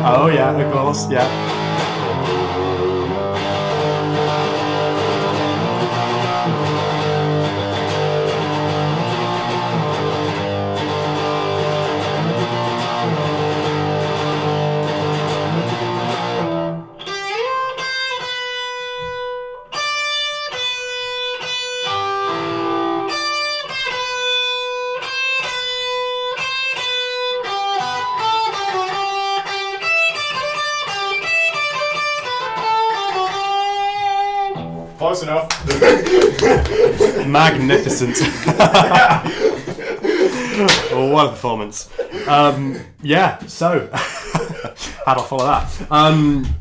Oh yeah, of course, yeah. Close enough. Magnificent. What a performance. Yeah, so how do I follow that?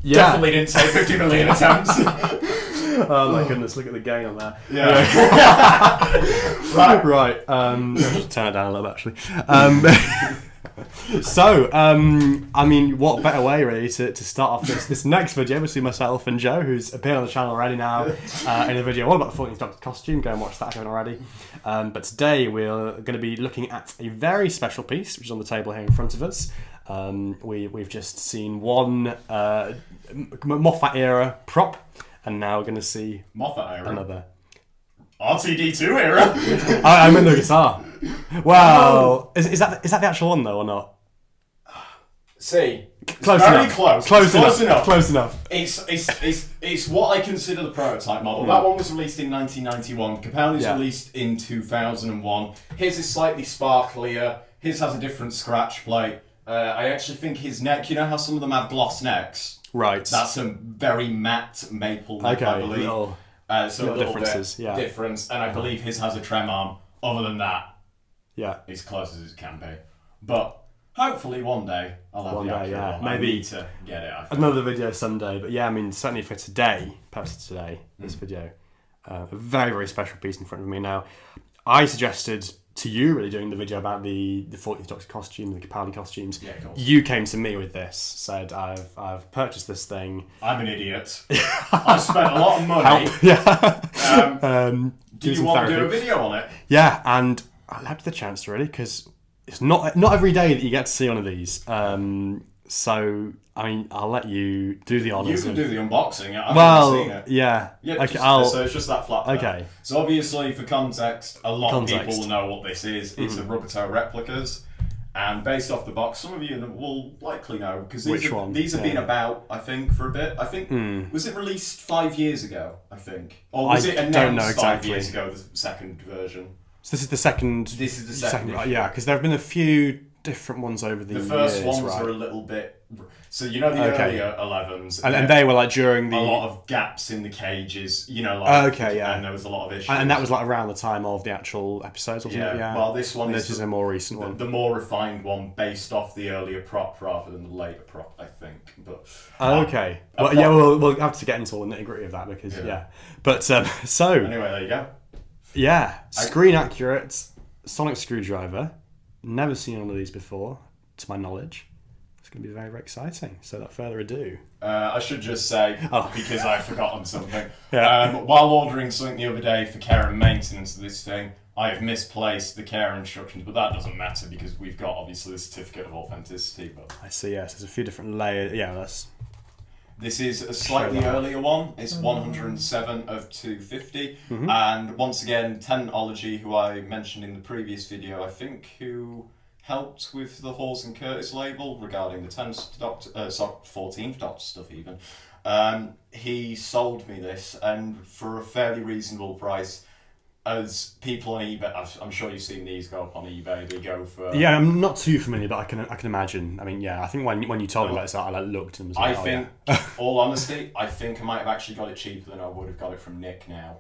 Yeah. Definitely didn't say 50 million attempts. Oh my goodness, look at the gain on that. Yeah. Right. Just turn it down a little bit actually. So, I mean, what better way really to start off this next video between myself and Joe, who's appeared on the channel already now in a video all about the 14th Doctor costume. Go and watch that if you haven't already. But today we're going to be looking at a very special piece, which is on the table here in front of us. We've just seen one Moffat era prop, and now we're going to see Moffat era? Another. RTD2 era? I meant the guitar. Well, is that the actual one though, or not? See, Close very enough. close. Close Close enough. enough. Close enough. It's what I consider the prototype model. That one was released in 1991. Capaldi's released in 2001. His is slightly sparklier. His has a different scratch plate. I actually think his neck, you know how some of them have gloss necks? Right. That's a very matte maple neck, I believe. Little So a little differences, bit yeah. difference. And I believe his has a trem arm. Other than that, yeah, as close as it can be. But hopefully one day I'll have the accurate one. Maybe I need to get it. I think. Another video someday, but yeah, I mean, certainly for today, perhaps today, this video, a very, very special piece in front of me now. I suggested to you really doing the video about the 14th Doctor costume, the Capaldi costumes. Yeah, of course. You came to me with this, said I've purchased this thing. I'm an idiot. I spent a lot of money. Help. Yeah. Do you want to do a video on it? Yeah, and I loved the chance really, because it's not every day that you get to see one of these. So I mean, I'll let you do the honours. You can do the unboxing. I haven't seen it. Yeah. Okay. So it's just that flat. Okay. So obviously, for context, a lot of people will know what this is. It's a Rubbertoe Replicas, and based off the box, some of you will likely know because these have been about, I think, for a bit. I think was it released 5 years ago? I think, or was it announced 5 years ago? The second version. So this is the second. This is the second. Yeah, because there have been a few different ones over the years. The first ones were a little bit. So you know the earlier 11s, and they were like during the a lot of gaps in the cages. You know, like and there was a lot of issues. And that was like around the time of the actual episodes, wasn't it? Yeah. Well, this one is a more recent one, the more refined one, based off the earlier prop rather than the later prop, I think. But okay. Well, yeah, we'll have to get into all the nitty gritty of that because But so anyway, there you go. Yeah, screen accurate sonic screwdriver. Never seen one of these before, to my knowledge. It's going to be very, very exciting. So, without further ado, I should just say because I've forgotten something. Yeah. While ordering something the other day for care and maintenance of this thing, I have misplaced the care instructions, but that doesn't matter because we've got obviously the certificate of authenticity. But I see. Yes, there's a few different layers. Yeah, that's. This is a slightly earlier one. It's 107 of 250. And once again, Technology, who I mentioned in the previous video, I think, who helped with the Hawes and Curtis label regarding the 10th Doctor, 14th Doctor stuff even. He sold me this, and for a fairly reasonable price. As people on eBay, I'm sure you've seen these go up on eBay. They go for I'm not too familiar, but I can imagine. I mean, yeah, I think when you told me about this, I looked and was like, all honesty, I think I might have actually got it cheaper than I would have got it from Nick now.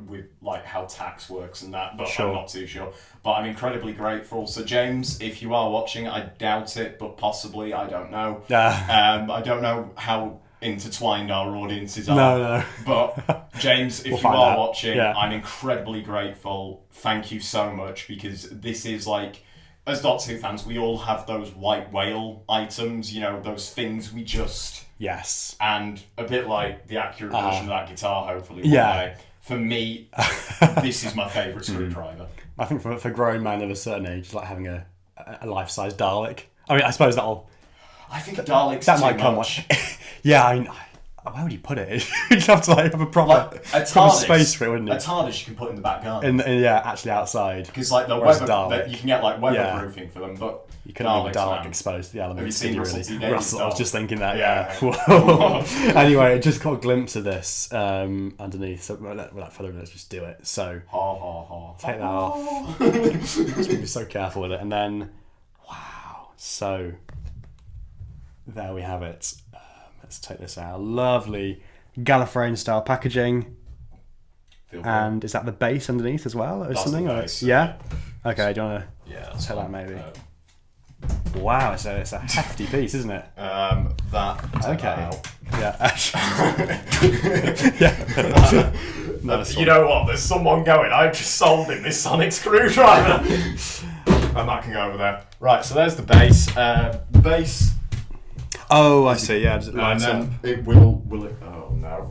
With like how tax works and that, but I'm not too sure. But I'm incredibly grateful. So James, if you are watching, I doubt it, but possibly, I don't know. I don't know how intertwined our audiences are. No. But James, if you are watching, Yeah. I'm incredibly grateful. Thank you so much, because this is like, as Doctor Who fans, we all have those white whale items, you know, those things we just... Yes. And a bit like the accurate version of that guitar, hopefully. Yeah. For me, this is my favourite screwdriver. I think for grown men of a certain age, it's like having a life-size Dalek. I mean, I suppose that'll... I think Daleks that too might come. much. Yeah, I mean, where would you put it? You'd have to like have a proper, A proper space for it, wouldn't A you? TARDIS you can put in the back garden. Yeah, actually outside. Because like the Whereas weather, Dalek- you can get like weatherproofing for them, but You couldn't have a Daleks, Dalek man. exposed to the elements. Have you seen could Russell T Davies' Russell, I was Dalek? just thinking that, Yeah. Whoa. Anyway, just got a glimpse of this underneath. So without further ado, let's just do it. So Ha ha ha. take that off. Just be so careful with it. And then, wow. So there we have it. Let's take this out. Lovely Gallifreyan style packaging. Feel And is that the base underneath as well, or That's something? the Or- base, yeah. Okay. Do you want free. Yeah, to that's take that fine. maybe? Wow. It's a hefty piece, isn't it? That. Okay. Yeah. Yeah. Nice You one. know what? There's someone going. I just sold him this sonic screwdriver. And that can go over there. Right. So there's the base. Base. Oh, I see. Yeah. Just And lines up. then it will it? Oh no.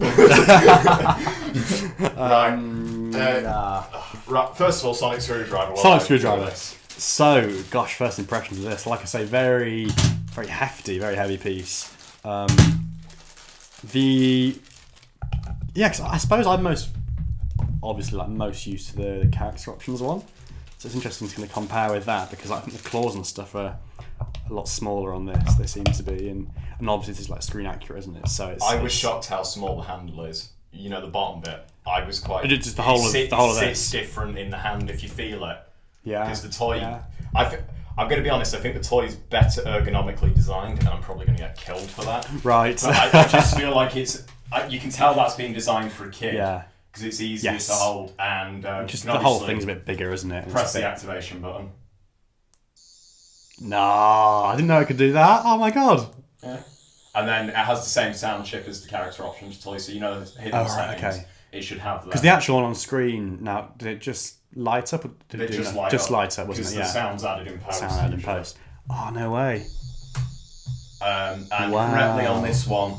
Right. Nah. Right. First of all, sonic screwdriver. Sonic screwdriver. So, gosh, first impressions of this. Like I say, very, very hefty, very heavy piece. Yeah, 'cause I suppose I'm most used to the character options one. So it's interesting to kind of compare with that because I think the claws and stuff are a lot smaller on this. They seem to be, and obviously this is like screen accurate, isn't it? So I was shocked how small the handle is. You know, the bottom bit. I was quite. It's just the whole of It sits this. different in the hand if you feel it. Yeah. Because the toy. Yeah. I'm going to be honest. I think the toy is better ergonomically designed, and I'm probably going to get killed for that. Right. But I just feel like it's. You can tell that's being designed for a kid. Yeah. Because it's easier Yes. to hold, and Just you the can whole obviously thing's a bit bigger, isn't it? Press It's a the bit- activation button. No, I didn't know I could do that. Oh my god. Yeah. And then it has the same sound chip as the character options toy, so you know the hidden Oh, right, settings. okay. It should have that. Because the actual one on screen now, did it just light up? Or did It do just that? light Just up. light up, wasn't Because it? the Yeah. sound's added in post. Sound added in usually. post. Oh no way. And Wow. correctly on this one,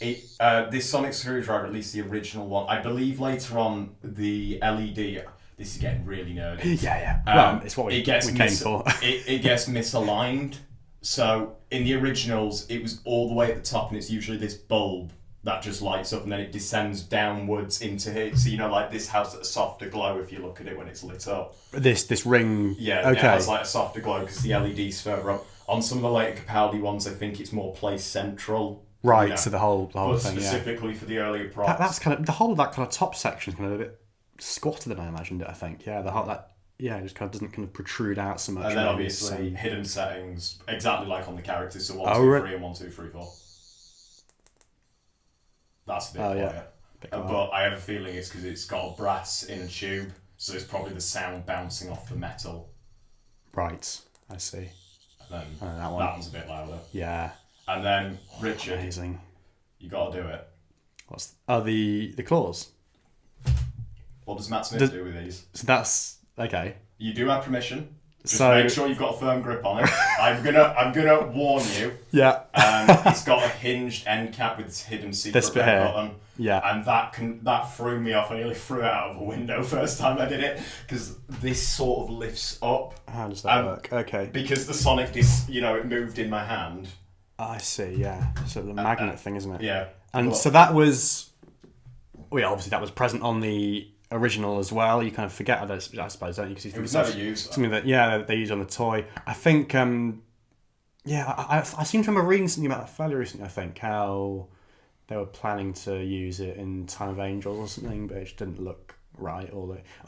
this sonic screwdriver, at least the original one, I believe later on the LED. This is getting really nerdy. Yeah. Well, it's what we came for. it gets misaligned. So in the originals, it was all the way at the top, and it's usually this bulb that just lights up, and then it descends downwards into here. So you know, like this has a softer glow if you look at it when it's lit up. This ring. Yeah, it Okay. has like a softer glow because the LED's further up. On some of the later Capaldi ones, I think it's more placed central. Right. you know, So the whole but thing. Yeah. specifically for the earlier props. That's kind of the whole of that kind of top section is kind of a bit squatter than I imagined it. I think. Yeah. The whole that. Yeah, it just kind of doesn't kind of protrude out so much. and then really. obviously So- hidden settings, exactly like on the characters. So 1, Oh, 2, right. 3, and 1, 2, 3, 4. That's a bit Oh, yeah. quiet. Bit quiet. But I have a feeling it's because it's got a brass in a tube, so it's probably the sound bouncing off the metal. Right. I see. And then that that one. one's a bit louder. Yeah. And then Richard, Amazing. you got to do it. What's the claws? What does Matt Smith do with these? So that's okay. You do have permission. Just So- make sure you've got a firm grip on it. I'm gonna warn you. Yeah. It's got a hinged end cap with its hidden secret This bit red here. button. Yeah. And that threw me off. I nearly threw it out of a window first time I did it because this sort of lifts up How does that Um, work? Okay. because the Sonic it moved in my hand. I see. Yeah. So the magnet thing, isn't it? Yeah. And But- so that was, well, yeah, obviously that was present on the original as well. You kind of forget that, I suppose, don't you? Because it was never used. something that they use on the toy. I think, I seem to remember reading something about that fairly recently. I think how they were planning to use it in Time of Angels or something, but it just didn't look right.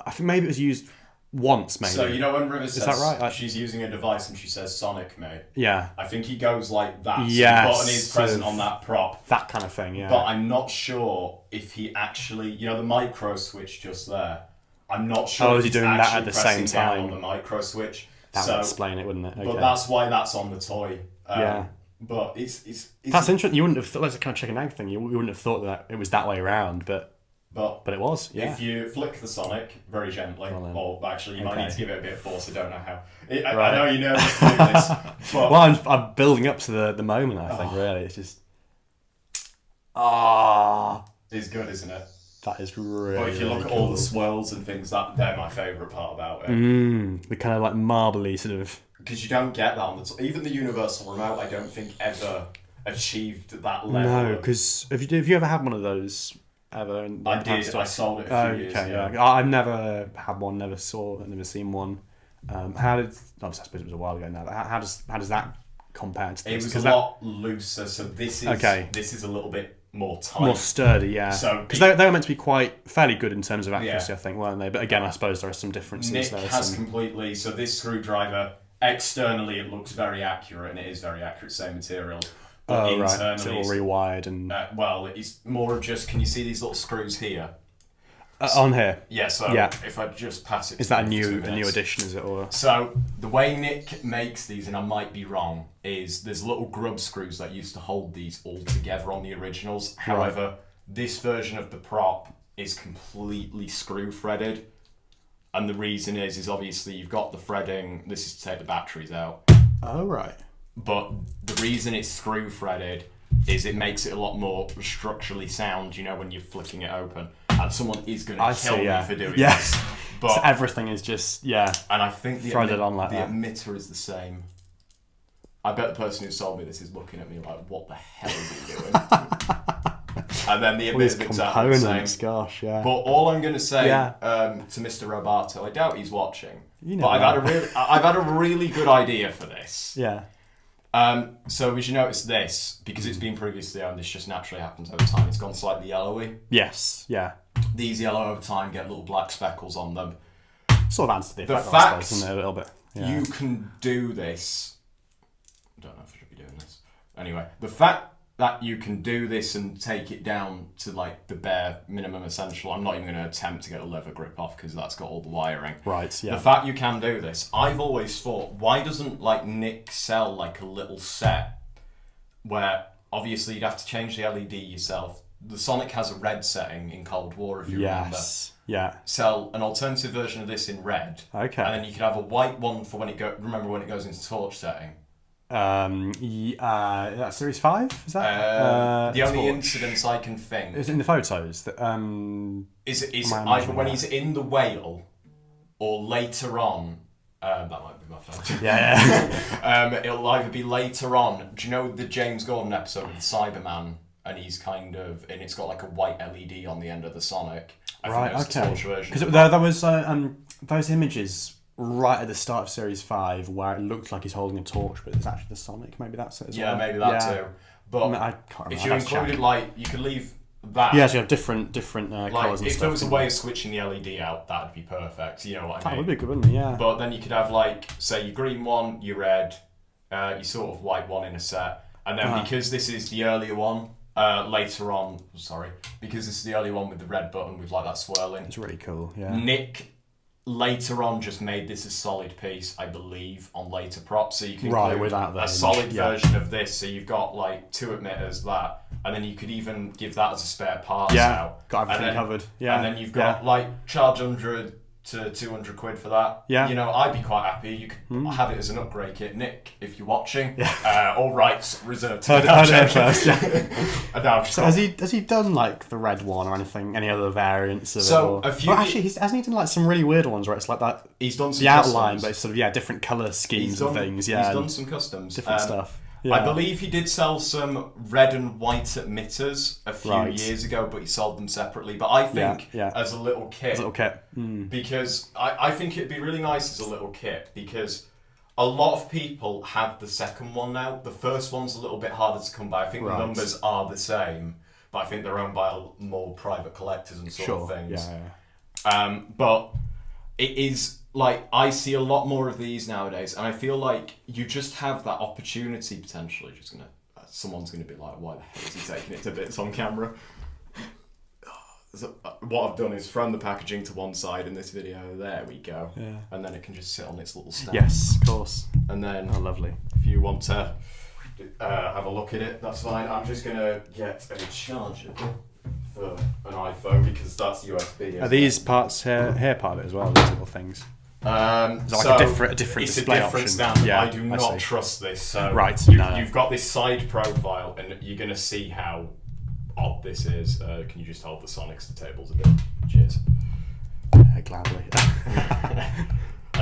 I think maybe it was used once, maybe. So you know when River says that right? she's using a device and she says Sonic, mate. Yeah. I think he goes like that. So Yes, the button is sort present of. on that prop. That kind of thing. Yeah. But I'm not sure if he actually, the micro switch just there. I'm not sure. Oh, if is he he's doing that actually at the pressing same down time? on the micro switch. that So, would explain it, wouldn't it? Okay. but that's why that's on the toy. Yeah. But it's That's interesting. You wouldn't have thought, that's a kind of chicken egg thing. You wouldn't have thought that it was that way around, but it was. Yeah. If you flick the Sonic very gently, Well then. or actually you might Okay. need to give it a bit of force. I don't know how. I Right. know you're nervous to do this, but Well, I'm building up to the moment. I think really, it's just it's good, isn't it? that is really. But if you look really at all cool. the swirls and things, they're my favourite part about it. The kind of like marbly sort of because you don't get that on the even the universal remote. I don't think ever achieved that level. No, because have you ever had one of those ever? I did. I sold it a few years ago. Yeah. I've never had one. Never seen one. How did? Obviously, I suppose it was a while ago now. But how does that compare to this? It was a lot looser. So this is a little bit more tight, more sturdy. Yeah. So because they were meant to be quite fairly good in terms of accuracy, I think, weren't they? But again, I suppose there are some differences. Nick there. has completely. So this screwdriver externally it looks very accurate, and it is very accurate, same material. But internally, it's all rewired and. Well, it's more of just. Can you see these little screws here? On here. Yeah, so if I just pass it... Is that a new addition, is it? Or so, the way Nick makes these, and I might be wrong, is there's little grub screws that used to hold these all together on the originals. However, this version of the prop is completely screw threaded. And the reason is obviously you've got the threading, this is to take the batteries out. Oh, right. But the reason it's screw threaded is it makes it a lot more structurally sound, you know, when you're flicking it open. And someone is going to kill me for doing this. But so everything is just, and I think the emitter is the same. I bet the person who sold me this is looking at me like, what the hell is he doing? And then the emitter is exactly the same. Gosh, yeah. But all I'm going to say to Mr. Rubbertoe, I doubt he's watching, but I've had a really good idea for this. Yeah. So as you notice this, because it's been previously owned, this just naturally happens over time. It's gone slightly yellowy. Yes, yeah. These yellow over time get little black speckles on them. Sort of adds to the effect, fact isn't it, a little bit. Yeah. You can do this. I don't know if I should be doing this. Anyway, the fact that you can do this and take it down to like the bare minimum essential. I'm not even going to attempt to get a leather grip off because that's got all the wiring. Right, yeah. The fact you can do this, I've always thought, why doesn't like Nick sell like a little set where obviously you'd have to change the LED yourself. The Sonic has a red setting in Cold War, if you remember. Yeah. Sell an alternative version of this in red. Okay. And then you could have a white one for when it remember when it goes into torch setting. That's Series 5, is that? The only incidents I can think is in the photos that is either when he's in the whale or later on. That might be my phone. Yeah. It'll either be later on. Do you know the James Gordon episode with Cyberman? And he's and it's got like a white LED on the end of the Sonic. I think that's the torch version. Because there was those images right at the start of Series 5 where it looked like he's holding a torch, but it's actually the Sonic. Maybe that's it as well. Yeah, maybe that too. But I can't remember. If you included you could leave that. Yeah, so you have different colours and if stuff. there was a way of switching the LED out, that'd be perfect. You know what I mean? That would be good, wouldn't it? Yeah. But then you could have say your green one, your red, your sort of white one in a set, and then because this is the earlier one. Later on, because this is the early one with the red button with like that swirling. It's really cool, yeah. Nick later on just made this a solid piece, I believe, on later props. So you can include a solid version of this. So you've got like 2 emitters, that, and then you could even give that as a spare parts out. Got everything covered. Yeah. And then you've got charge 100 to 200 quid for that. Yeah. You know, I'd be quite happy. You could have it as an upgrade kit. Nick, if you're watching, all rights reserved to heard first, So has he done like the red one or anything? Any other variants of it? A few. Well, actually, hasn't he done like some really weird ones where it's like that? He's done some outline, customs. but it's sort of different colour schemes and things. Yeah. He's done some customs. Different stuff. Yeah. I believe he did sell some red and white emitters a few years ago, but he sold them separately. But I think as a little kit. Because I think it'd be really nice as a little kit because a lot of people have the second one now. The first one's a little bit harder to come by. I think the numbers are the same, but I think they're owned by more private collectors and sort of things. But it is... I see a lot more of these nowadays, and I feel like you just have that opportunity potentially. Someone's gonna be like, "Why the hell is he taking it to bits on camera?" So, what I've done is thrown the packaging to one side in this video. There we go. Yeah. And then it can just sit on its little stand. Yes, of course. And then, lovely. If you want to have a look at it, that's fine. I'm just gonna get a charger for an iPhone because that's USB. Are these parts here part of it as well? These little things. It's like a different display option. Standard. Yeah, I do not trust this. So you've got this side profile, and you're going to see how odd this is. Can you just hold the Sonics to tables a bit? Cheers. Gladly.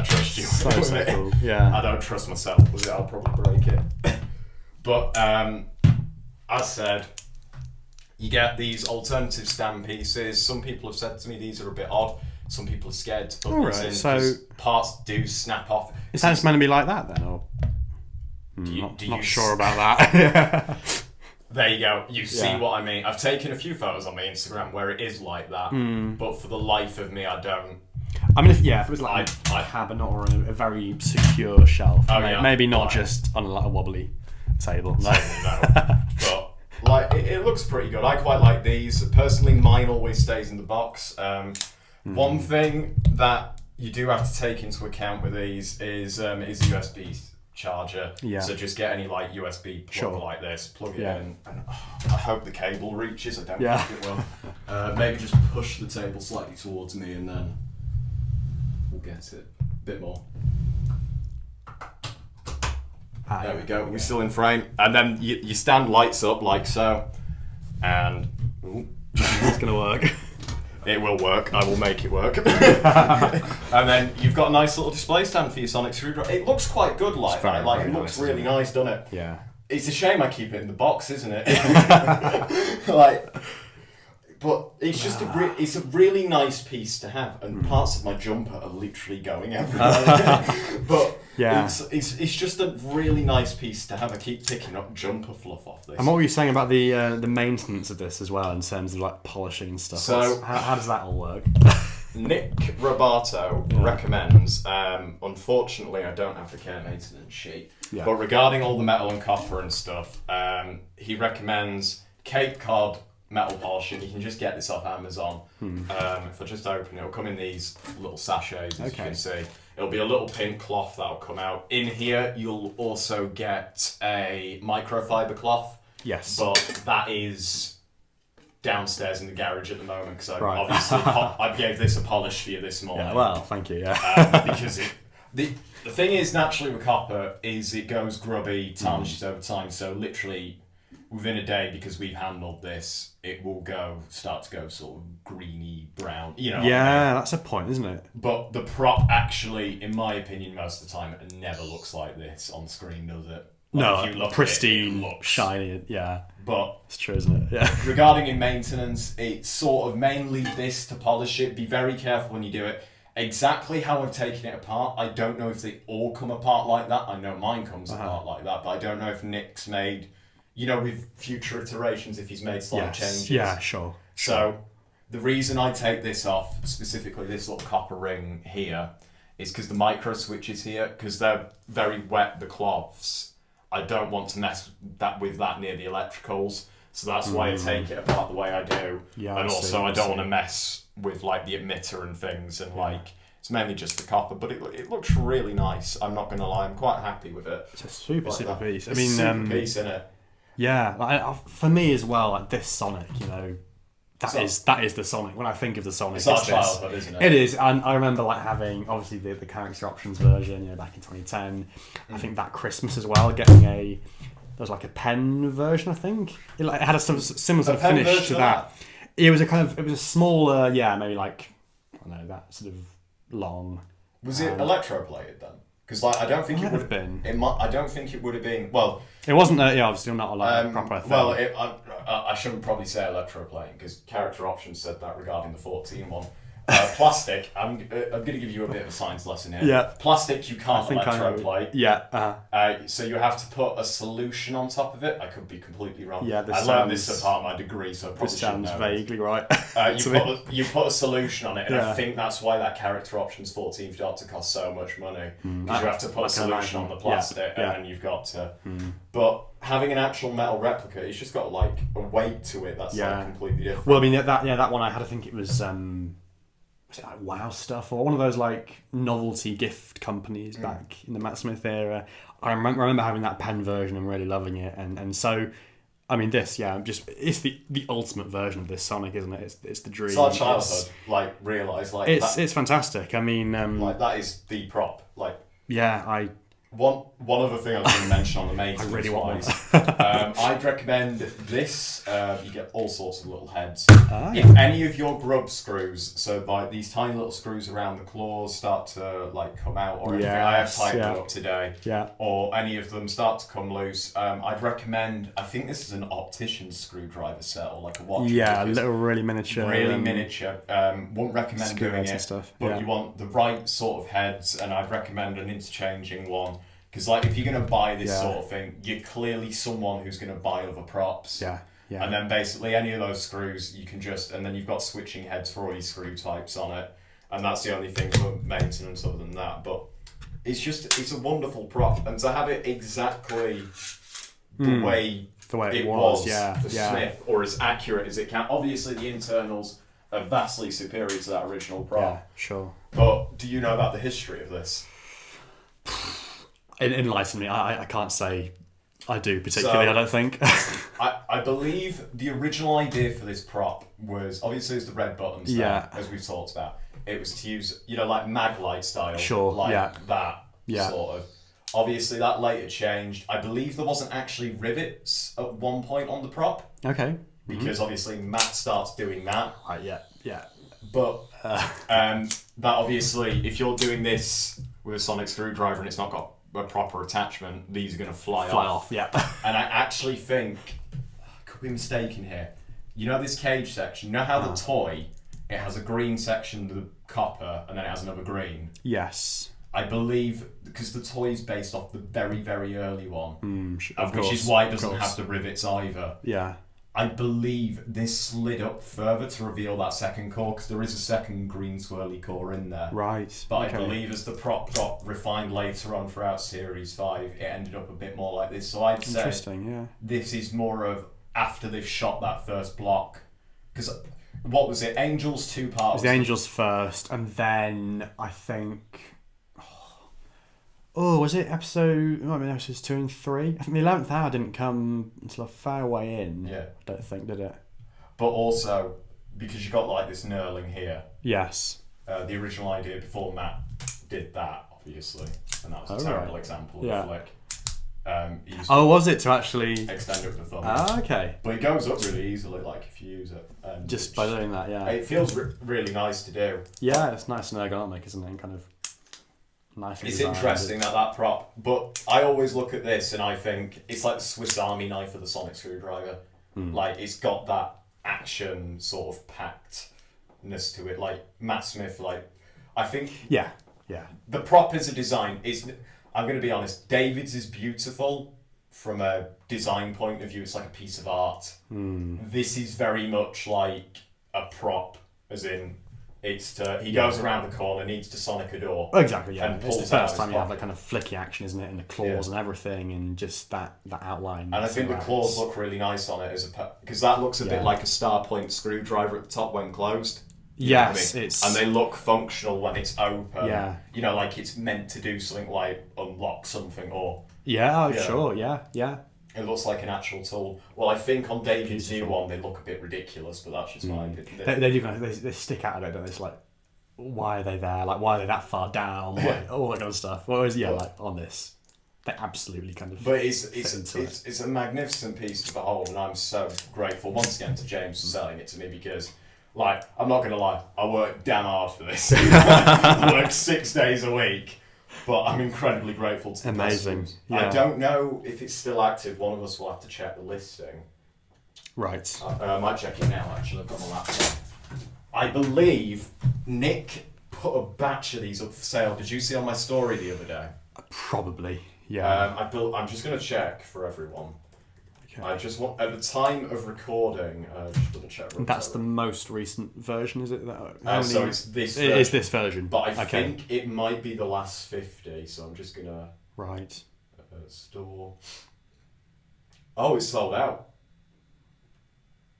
I trust you. So with it. cool. Yeah. I don't trust myself with it. I'll probably break it. But as said, you get these alternative stand pieces. Some people have said to me these are a bit odd. Some people are scared to put these in because parts do snap off. Is that meant to be like that then, or? Not sure about that. Yeah. There you go. You see what I mean. I've taken a few photos on my Instagram where it is like that, but for the life of me, I don't. I mean, if it was like a cabinet or a very secure shelf, maybe not just on a wobbly table. No. But like it looks pretty good. I quite like these. Personally, mine always stays in the box. One thing that you do have to take into account with these is USB charger. Yeah. So just get any like USB plug like this, plug it in, and I hope the cable reaches. I don't think it will. Maybe just push the table slightly towards me, and then we'll get it a bit more. There we go. We're still in frame, and then your stand lights up like so, and it's gonna work. It will work. I will make it work. And then you've got a nice little display stand for your sonic screwdriver. It looks quite good like that. Like it looks really nice, doesn't it? Yeah. It's a shame I keep it in the box, isn't it? But it's just it's a really nice piece to have, and parts of my jumper are literally going everywhere. But it's just a really nice piece to have. I keep picking up jumper fluff off this. And what were you saying about the maintenance of this as well, in terms of like polishing and stuff? So how does that all work? Nick Rubbertoe recommends. Unfortunately, I don't have the care maintenance sheet. Yeah. But regarding all the metal and copper and stuff, he recommends Cape Cod metal polishing. You can just get this off Amazon. If I just open it, it'll come in these little sachets, as you can see. It'll be a little pink cloth that'll come out. In here, you'll also get a microfiber cloth. Yes. But that is downstairs in the garage at the moment, because obviously I gave this a polish for you this morning. Yeah, well, thank you, yeah. Because the thing is, naturally with copper, is it goes grubby, tarnishes over time, so literally within a day, because we've handled this, it will start to go sort of greeny brown. You know. Yeah, that's a point, isn't it? But the prop actually, in my opinion, most of the time, it never looks like this on screen, does it? Like, no, if you look pristine, it looks shiny. Yeah, but it's true, isn't it? Yeah. Regarding in maintenance, it's sort of mainly this to polish it. Be very careful when you do it. Exactly how I've taken it apart, I don't know if they all come apart like that. I know mine comes apart like that, but I don't know if Nick's made. You know, with future iterations, if he's made slight changes. Yeah, sure. So, the reason I take this off, specifically this little copper ring here, is because the micro switches here, because they're very wet, the cloths. I don't want to mess with that near the electricals. So that's why I take it apart the way I do. Yeah, and also I don't want to mess with like the emitter and things, and like it's mainly just the copper, but it looks really nice. I'm not going to lie, I'm quite happy with it. It's a super piece. I mean, super piece in it. Yeah, like, for me as well, like this Sonic, you know, that is the Sonic. When I think of the Sonic, it's our childhood, isn't it? It is, and I remember like having obviously the character options version, you know, back in 2010. I think that Christmas as well, getting there was like a pen version, I think. It had a similar sort of finish to that. It was a smaller, maybe like I don't know, that sort of long. Was it electroplated then? Because like I don't think it would have been. I don't think it would have been. Well, it wasn't. Obviously not a proper thing. Well, I shouldn't probably say electroplating, because character options said that regarding the 14 one. Plastic. I'm going to give you a bit of a science lesson here. Yeah. Plastic you can't electroplate. Yeah. So you have to put a solution on top of it. I could be completely wrong. Yeah. I learned this as part of my degree, so I probably should know. This sounds vaguely right. You put a solution on it, and I think that's why that character options 14th Doctor costs so much money, because you have to put a solution on the plastic, and then you've got to. But having an actual metal replica, it's just got like a weight to it that's like completely different. Well, I mean that one I had, I think it was it like Wow Stuff, or one of those like novelty gift companies back in the Matt Smith era. I remember having that pen version and really loving it, and so I mean this, it's the ultimate version of this Sonic, isn't it? It's the dream. It's our childhood, realise it's fantastic. I mean, like that is the prop, like. Yeah, One other thing I was going to mention on the maintenance I really want I'd recommend this. You get all sorts of little heads. Ah, If any of your grub screws, so like these tiny little screws around the claws, start to like come out, or anything, I have tightened them up today, or any of them start to come loose, I'd recommend. I think this is an optician's screwdriver set or like a watch. Yeah, a little really miniature. Wouldn't recommend doing it, stuff. but you want the right sort of heads, and I'd recommend an interchanging one. Because like if you're going to buy this sort of thing, you're clearly someone who's going to buy other props. Yeah. And then basically any of those screws, you can just... And then you've got switching heads for all your screw types on it. And that's the only thing for maintenance other than that. But it's a wonderful prop. And to have it exactly the way it was for Smith, or as accurate as it can. Obviously the internals are vastly superior to that original prop. Yeah, sure. But do you know about the history of this? Enlighten me. I can't say I do particularly, I don't think. I believe the original idea for this prop was, obviously there's the red buttons there, as we've talked about. It was to use, like Maglite style. Sure, that sort of. Obviously that later changed. I believe there wasn't actually rivets at one point on the prop. Okay. Because obviously Matt starts doing that. Right, yeah. But that obviously, if you're doing this with a sonic screwdriver and it's not got a proper attachment, these are going to fly off. Yeah. And I actually think, I could be mistaken here, you know this cage section, you know how the toy, it has a green section with a copper and then it has another green? Yes. I believe, because the toy is based off the very, very early one, which is why it doesn't have the rivets either. Yeah. I believe this slid up further to reveal that second core, because there is a second green swirly core in there. Right. But I believe as the prop got refined later on throughout Series 5, it ended up a bit more like this. So I'd say this is more of after they've shot that first block. Because what was it? Angels 2 parts. It was the Angels first, and then I think... Oh, was it episodes 2 and 3? I think the 11th hour didn't come until a fair way in. Yeah. I don't think, did it? But also, because you got like this knurling here. Yes. The original idea before Matt did that, obviously. And that was a terrible example of a flick. Was it to actually... extend up the thumb. Okay. But it goes up really easily, like, if you use it. Just by doing that, yeah. It feels really nice to do. Yeah, it's nice and ergonomic, isn't it? And kind of... It's interesting that prop, but I always look at this and I think it's like the Swiss Army knife of the sonic screwdriver. Like it's got that action sort of packedness to it. Like Matt Smith, like I think the prop as a design is. I'm going to be honest. David's is beautiful from a design point of view. It's like a piece of art. This is very much like a prop, as in. He goes around the corner, needs to sonic a door. Exactly, yeah. And it's the first time you have that kind of flicky action, isn't it? And the claws and everything, and just that outline. And I think the claws look really nice on it because that looks a bit like a star point screwdriver at the top when closed. Yes, and they look functional when it's open. Yeah. Like it's meant to do something like unlock something or. Sure, yeah. It looks like an actual tool. Well, I think on David's new one, they look a bit ridiculous, but that's just my opinion. They do kind of, they stick out a bit, don't they? It's like, why are they there? Like, why are they that far down? Like, all that kind of stuff. Whereas, like, on this, they absolutely kind of But it's a magnificent piece to behold, and I'm so grateful, once again, to James for selling it to me, because, like, I'm not going to lie, I worked damn hard for this. I worked 6 days a week. But I'm incredibly grateful to the customers. I don't know if it's still active. One of us will have to check the listing. Right. I might check it now, actually. I've got my laptop. I believe Nick put a batch of these up for sale. Did you see on my story the other day? Probably, yeah. I'm just going to check for everyone. Okay. I just want, at the time of recording, just double check. That's the most recent version, is it? So it's this version. It is this version. But I think it might be the last 50, so I'm just going to... Right. Store. Oh, it's sold out.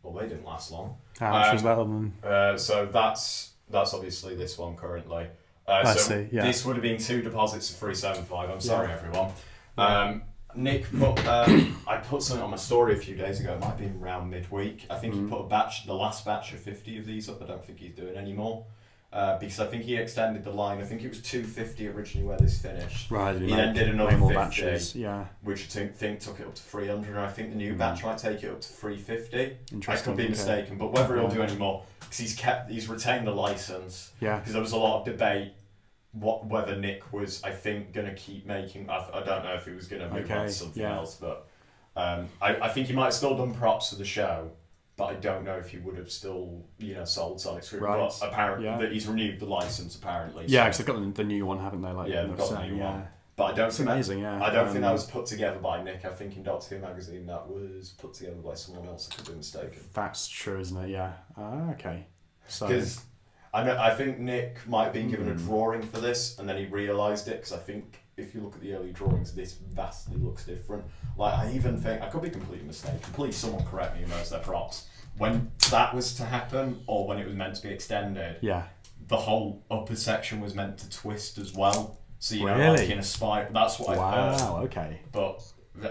Well, they didn't last long. How much was that one? So that's obviously this one currently. I see, yeah. This would have been 2 deposits of 375. I'm sorry, everyone. Nick put, I put something on my story a few days ago. It might have been around midweek. I think he put the last batch of 50 of these up. I don't think he's doing any more. because I think he extended the line. I think it was 250 originally where this finished. Right. He then did another more 50, batches. Yeah. which I think took it up to 300, and I think the new batch might take it up to 350. Interesting. I could be mistaken, but whether he'll do any more, because he's retained the license. Yeah. Because there was a lot of debate whether Nick was, I think, going to keep making. I don't know if he was going to move on to something else, but I think he might have still done props for the show. But I don't know if he would have still, sold Sonic Screw. Right. But apparently, that he's renewed the license. Apparently, yeah, because they've got the new one, haven't they? Like, yeah, they've got the new one. But I don't think amazing. I don't think that was put together by Nick. I think in Doctor Who magazine that was put together by someone else. I could be mistaken. That's true, isn't it? Yeah. Okay. So. Because I think Nick might have been given a drawing for this, and then he realised it. Because I think if you look at the early drawings, this vastly looks different. Like I even think I could be completely mistaken. Please, someone correct me who knows their props. When that was to happen, or when it was meant to be extended, the whole upper section was meant to twist as well. So like in a spiral. That's what I heard. Wow. Okay. But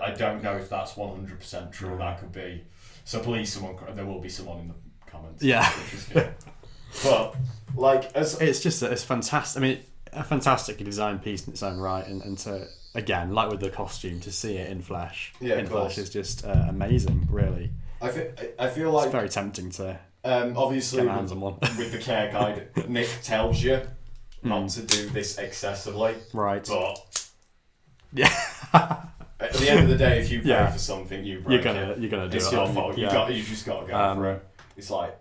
I don't know if that's 100% true. That could be. So please, there will be someone in the comments. Yeah. Which is good. But it's fantastic. I mean, a fantastically designed piece in its own right, and to again, like with the costume, to see it in flesh, flesh is just amazing. Really. I feel like it's very tempting to obviously get hands on one. With the care guide, Nick tells you not to do this excessively, right? But yeah, at the end of the day, if you pay for something, you break you're gonna do it's it. Your fault. You just got to go for it. It's like.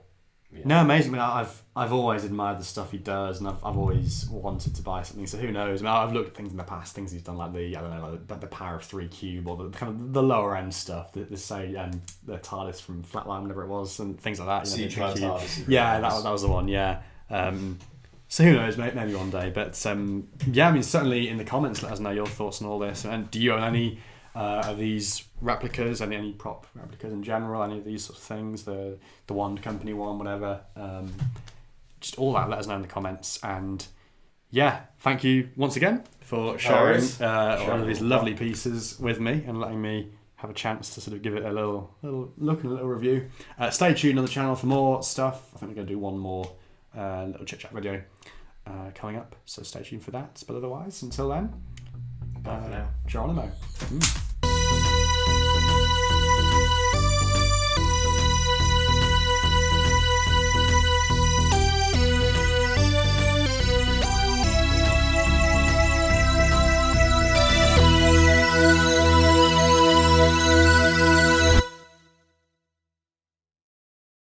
Yeah. No, amazing. I mean, I've always admired the stuff he does, and I've always wanted to buy something. So who knows? I mean, I've looked at things in the past, things he's done, like the Power of 3 Cube, or the kind of the lower end stuff. The the TARDIS from Flatline, whatever it was, and things like that. Yeah, that was the one. Yeah. So who knows? Maybe one day. But yeah, I mean, certainly in the comments, let us know your thoughts on all this. And do you own any of these replicas, any prop replicas in general, any of these sorts of things, the Wand Company one, whatever, just all that, let us know in the comments. And yeah, thank you once again for sharing one of these lovely pieces with me and letting me have a chance to sort of give it a little look and a little review. Stay tuned on the channel for more stuff. I think we're going to do one more little chit chat video coming up, so stay tuned for that. But otherwise, until then, bye for now. Geronimo.